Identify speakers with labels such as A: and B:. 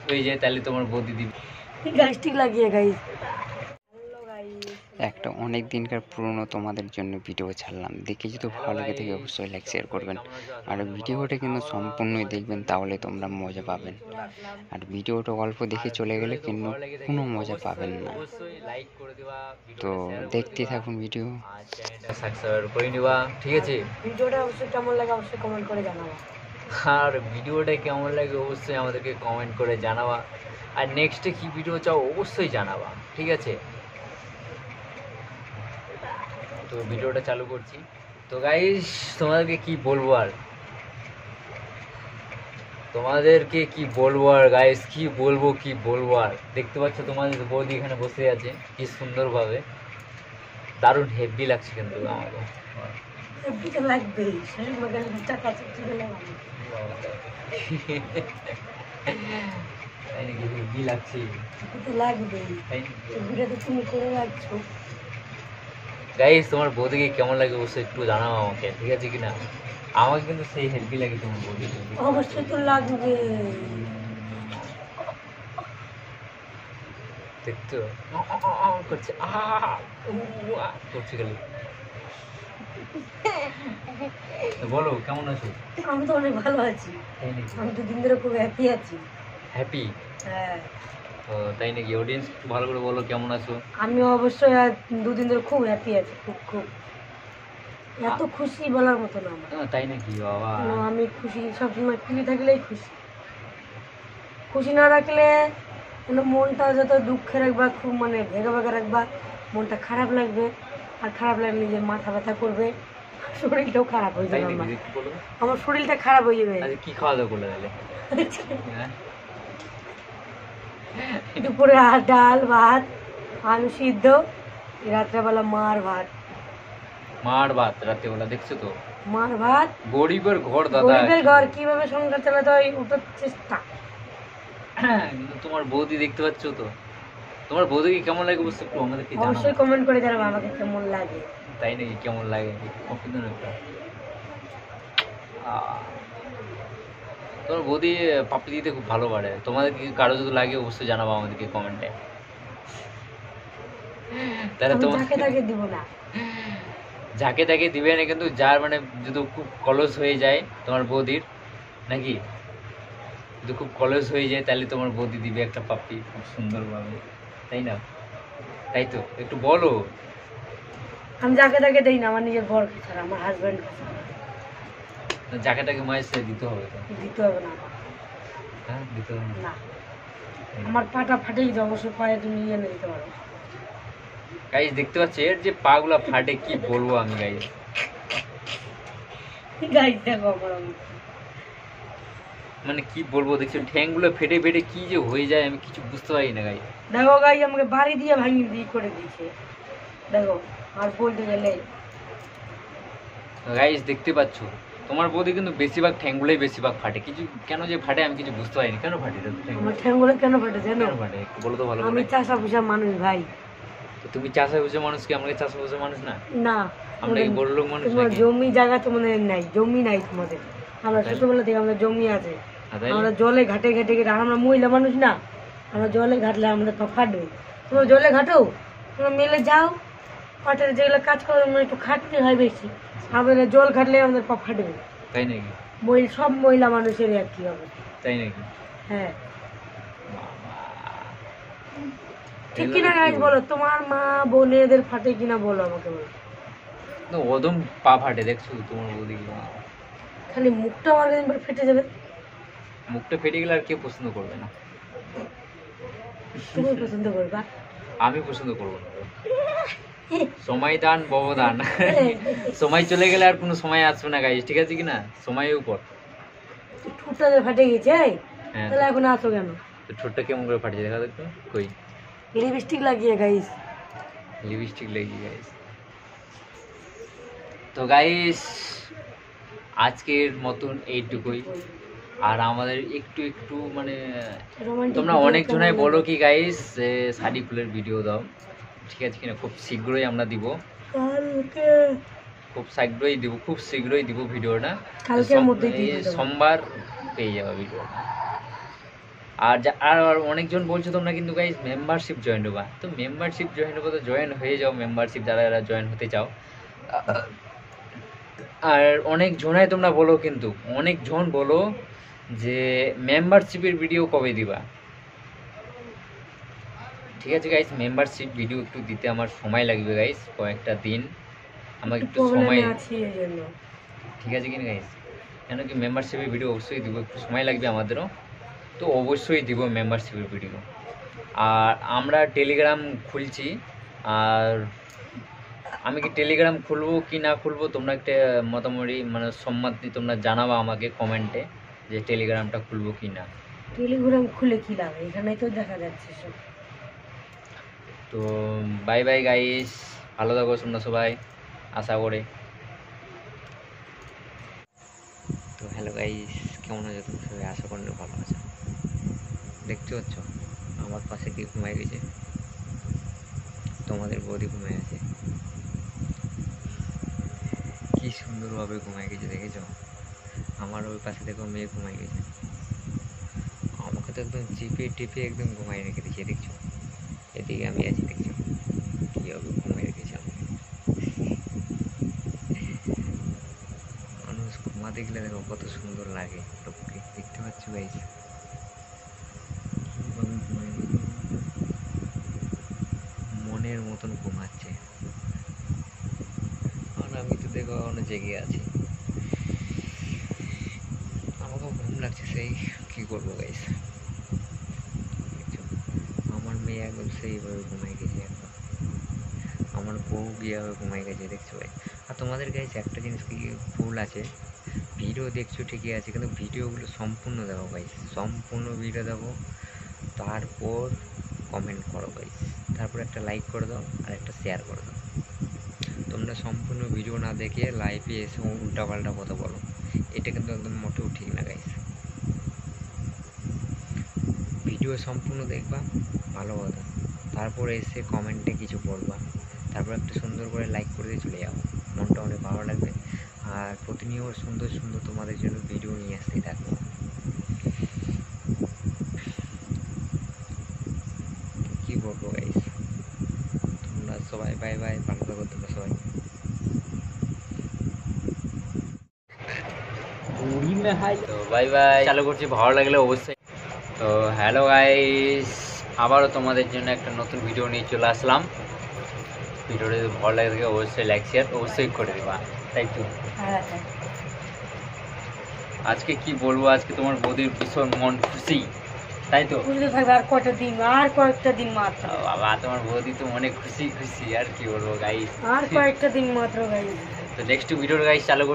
A: হয়ে যায় তাহলে তোমার বৌদি দিবে।
B: গাইস্টিক লাগিয়ে গাইস।
C: একটা অনেক দিনকার পুরনো তোমাদের জন্য ভিডিও ছাড়লাম, দেখে যদি ভালো লেগে থাকে অবশ্যই লাইক শেয়ার করবেন। আর ভিডিওটা কিন্তু সম্পূর্ণই দেখবেন, তাহলে তোমরা মজা পাবেন। আর ভিডিওটা অল্প দেখে চলে গেলে কিন্তু কোনো মজা পাবেন না।
A: অবশ্যই লাইক করে দিবা,
C: তো দেখতে থাকুন ভিডিও।
A: আর চ্যানেলটা সাবস্ক্রাইব করে নিবা, ঠিক আছে?
B: ভিডিওটা অবশ্যই কেমন লাগে অবশ্যই কমেন্ট করে জানাবা।
A: আর ভিডিওটা কেমন লাগে অবশ্যই আমাদেরকে কমেন্ট করে জানাবা। আর নেক্সটে কি ভিডিও চাও অবশ্যই জানাবা, ঠিক আছে? তো ভিডিওটা চালু করছি। তো গাইস তোমাদেরকে কি বলবো আর গাইস কি বলবো আর দেখতে পাচ্ছ তোমাদের বৌদি এখানে বসে আছে কি সুন্দরভাবে, দারুণ হেভি লাগছে কিন্তু আমাকে।
B: হেব্বিটা লাগবেই, শরীর মধ্যে টাকা চিপচিপে লাগাবে।
A: তাই নাকি? হেভি লাগছে
B: তো লাগবেই,
A: তাই
B: হেব্বিটা তো তুমি করে রাখছো।
A: গাইস তোমার বৌদিকে কেমন লাগে অবশ্যই একটু জানাও আমাকে, ঠিক আছে কিনা? আমাকে কিন্তু সেই হেভি লাগে তোমার বৌদি।
B: অবশ্যই তো লাগবে।
A: দেখছো করছে করছে খালি। বলো কেমন আছো?
B: আমি তো অনেক ভালো আছি,
A: তাই নাকি?
B: আমি তো দিন ধরে খুব হ্যাপি আছি।
A: হ্যাপি?
B: হ্যাঁ।
A: ও তাই নাকি? অডিয়েন্স একটু ভালো করে বলো কেমন আছো।
B: আমি অবশ্যই আর দুদিন ধরে খুব হ্যাপি আছি, খুব খুব এত খুশি বলার মতো না আমার।
A: তাই নাকি? বাবা
B: আমি খুশি, সবসময় খুশি থাকলেই খুশি, খুশি না রাখলে মনটা যত দুঃখে রাখবা, খুব মানে ভেগা ভেগা রাখবা, মনটা খারাপ লাগবে। আর খারাপ লাগলে নিজের মাথা ব্যথা করবে, শরীরটাও খারাপ হয়ে
A: তাই
B: যাবে।
A: নাকি? বলো
B: আমার শরীরটা খারাপ হয়ে যাবে।
A: আজ কি খাওয়া দাওয়া করলে তাহলে? হ্যাঁ?
B: দুপুরে আর ডাল ভাত, আলু সিদ্ধ, রাত্রেবেলা মার ভাত।
A: মার ভাত রাত্রেবেলা? দেখছো তো
B: মার ভাত,
A: গরিবের ঘর দাদা,
B: গরিবের ঘর কিভাবে সংসার চালাতে হয় ওটার চেষ্টা।
A: কিন্তু তোমার বৌদি দেখতে পাচ্ছ তো, তোমার বৌদিকে কেমন লাগে অবশ্যই একটু আমাদেরকে জানাও।
B: অবশ্যই কমেন্ট করে জানাবো আমাকে কেমন লাগে।
A: তাই নাকি? কেমন লাগে কফি দেন একটা। তোমার বৌদি পাপড়ি দিতে খুব ভালো পারে, তোমাদের কি কারো যদি লাগে অবশ্যই জানাবো আমাদেরকে কমেন্টে। তাহলে তোমার
B: যাকে তাকে দিব না,
A: যাকে তাকে দিবে না, কিন্তু যার মানে যদি খুব কলস হয়ে যায় তোমার বৌদির, নাকি যদি খুব কলস হয়ে যায় তাহলে তোমার বৌদি দিবে একটা পাপ্পি খুব সুন্দরভাবে, তাই না? তাই তো, একটু বলো।
B: আমি যাকে তাকে দেই না, আমার নিজের বর ছাড়া, আমার হাজবেন্ড
A: যাকে তাকে মায়ের সাথে দিতে হবে তো।
B: দিতে হবে না।
A: হ্যাঁ দিতে হবে
B: না, আমার পাটা ফাটে গেছে, অবশ্যই পায়ে তুমি নিয়ে এনে দিতে পারো।
A: গাইস দেখতে পাচ্ছি এর যে পা গুলা ফাটে, কি বলবো আমি গাইস।
B: গাইস দেখো আমার
A: মানে কি বলবো, দেখছো ঠ্যাং গুলো ফেটে ফেটে কি যে হয়ে যায় আমি কিছু বুঝতে পারি না গাইস।
B: দেখো গাইস আমাকে বাড়ি দিয়ে ভাঙিয়ে দিয়ে করে দিয়েছে, দেখো। আর বলতে গেলে
A: গাইস দেখতে পাচ্ছ তোমার বৌদি কিন্তু বেশিরভাগ ঠ্যাংগুলোই বেশিরভাগ ফাটে, কিছু কেন যে ফাটে আমি কিছু বুঝতে পারিনি, কেন ফাটে
B: আমার ঠ্যাংগুলো কেন ফাটে জানো?
A: কেন ফাটে বলো তো ভালো
B: আমি
A: করে।
B: চাষা পুষা মানুষ ভাই।
A: তো তুমি চাষা বুঝে মানুষ, কি আমরা চাষা বুঝে মানুষ না?
B: না,
A: আমরা কি বড় লোক মানুষ
B: তোমার
A: নাকি?
B: জমি জায়গা তোমাদের নাই, জমি নাই তোমাদের। আমরা ছোটবেলা থেকে আমরা জমি আছে, আমরা জলে ঘাটে ঘাটে ঘাটে, আর আমরা মহিলা মানুষ না, আমরা জলে ঘাটলে আমাদের পা ফাটবে। তোমরা জলে ঘাটো, তোমরা মেলে যাও, পাটের যেগুলো কাজ করো আমরা একটু খাটতে হয় বেশি, আমাদের জল ঘাটলে আমাদের পা ফাটবে।
A: তাই নাকি?
B: সব মহিলা মানুষের একই হবে।
A: তাই নাকি?
B: হ্যাঁ ঠিক কিনা গাইজ বলো, তোমার মা বোনেদের ফাটে কিনা বলো আমাকে, বলো।
A: ওদম পা ফাটে দেখছো তোমার বৌদি,
B: খালি মুখটা আমার একবার ফেটে যাবে।
A: মুখটা ফেটে গেলে আর কেউ পছন্দ করবে না।
B: তুমি পছন্দ করবা?
A: আমি পছন্দ করবো না। সময় দান ব্যবধান, সময় চলে গেলে আর কোনো সময় আসবে না গাইজ, ঠিক আছে কিনা? সময়ের উপর
B: ঠোঁটটা যে ফাটে গেছে,
A: হ্যাঁ,
B: তাহলে এখন আসো কেন?
A: তো ঠোঁটটা কেমন করে ফাটে দেখা দেখতো কই।
B: লিপস্টিক লাগিয়ে গাইস,
A: লিপস্টিক লেগে গাইস। তো গাইস আজকের মতন এইটুকুই। আর আমাদের একটু একটু মানে তোমরা অনেক জনাই বলো কি গাইস যে শাড়ি ফুলের ভিডিও দাও, ঠিক আছে কিনা? খুব শীঘ্রই আমরা দিব, খুব শীঘ্রই দিব ভিডিওটা,
B: কালকের মধ্যে
A: সোমবার পেয়ে যাবে ভিডিওটা। আর অনেকজন বলছো তোমরা কিন্তু গাইস মেম্বারশিপ জয়েন হবা, তো মেম্বারশিপ জয়েন হবো তো জয়েন হয়ে যাও মেম্বারশিপ, যারা জয়েন হতে চাও। আর অনেক জনাই তোমরা বলো, কিন্তু অনেকজন বলো যে মেম্বারশিপের ভিডিও কবে দিবা। ঠিক আছে গাইস, মেম্বারশিপ ভিডিও একটু দিতে আমার সময় লাগবে গাইস, কয়েকটা দিন আমাকে একটু সময়, ঠিক আছে কিনা গাইস, কেন কি মেম্বারশিপের ভিডিও অবশ্যই দিব, একটু সময় লাগবে আমাদেরও, তো অবশ্যই দিব মেম্বারশিপের ভিডিও। আর আমরা টেলিগ্রাম খুলছি, আর আমি কি টেলিগ্রাম খুলবো কি না খুলবো তোমরা একটা মোটামুটি মানে সম্মতি তোমরা জানাবা আমাকে কমেন্টে, যে টেলিগ্রামটা খুলবো কি না।
B: টেলিগ্রাম খুলে কি লাভ, এখানেই তো দেখা যাচ্ছে সব।
A: তো বাই বাই গাইস, ভালো থাকো তোমরা সবাই আশা করে। তো হ্যালো গাইস, কেমন আছো তুমি সবাই, আশা করি ভালো আছো। দেখতে পাচ্ছ আমার পাশে কি ঘুমায় গেছে, তোমাদের বৌদি ঘুমায় আছে, কি সুন্দরভাবে ঘুমায় গেছে দেখেছো। আমার ওই পাশে দেখো মেয়ে ঘুমায় গেছে, আমাকে তো একদম চিপে টিপে একদম ঘুমায় রেখে দিয়েছে দেখছো। এদিকে আমি আছি দেখছো কীভাবে ঘুমায় রেখেছি আমাকে। মানুষ ঘুমাতে গেলে দেখো কত সুন্দর লাগে লোককে, দেখতে পাচ্ছ গাইস কীভাবে ঘুমায় গেছে, মনের মতন ঘুমাচ্ছে। আর আমি তো দেখো এখনো জেগে আছি, আমাকেও ঘুম লাগছে সেই, কী করবো গাইস। আমার মেয়ে একদম সেইভাবে ঘুমাই গেছে একদম, আমার বউ গিয়েভাবে ঘুমাই গেছে দেখছো ভাই। আর তোমাদের গাইছে একটা জিনিস কি ভুল আছে, ভিডিও দেখছো ঠিকই আছে, কিন্তু ভিডিওগুলো সম্পূর্ণ দেখো গাইস, সম্পূর্ণ ভিডিও দেখো, তারপর কমেন্ট করো গাইস, তারপর একটা লাইক করে দাও আর একটা শেয়ার করে দাও। তোমরা সম্পূর্ণ ভিডিও না দেখে লাইভে এসে উল্টাপাল্টা কথা বলো, এটা কিন্তু একদম মোটেও ঠিক না গাইস। ভিডিও সম্পূর্ণ দেখবা ভালো কথা, তারপরে এসে কমেন্টে কিছু পড়বা, তারপর একটা সুন্দর করে লাইক করে দিয়ে চলে যাও, মনটা অনেক ভালো লাগবে। আর প্রতিনিয়ত সুন্দর সুন্দর তোমাদের জন্য ভিডিও নিয়ে আসতেই থাকবো। কী বলবো গাইস, তোমরা সবাই বাই বাই, ভালো থাকো তোমরা সবাই। তো বাই বাই, চালু করছি, ভালো লাগলে অবশ্যই। তো হ্যালো গাইস, আবারও তোমাদের জন্য একটা নতুন ভিডিও নিয়ে চলে আসলাম। ভিডিওটা যদি ভালো লাগে থাকে অবশ্যই লাইক শেয়ার অবশ্যই করে দেবা, তাই তো। আজকে কি বলবো, আজকে তোমার বৌদির ভীষণ মন খুশি, তাই তো।
B: থাকবে আর কয়টা দিন, আর কয়েকটা দিন মাত্র।
A: বাবা তোমার বৌদি তো অনেক খুশি খুশি, আর কি বলবো গাইস,
B: আর কয়েকটা দিন মাত্র গাইস।
A: তো নেক্সট ভিডিওর গাইস চালু করছি।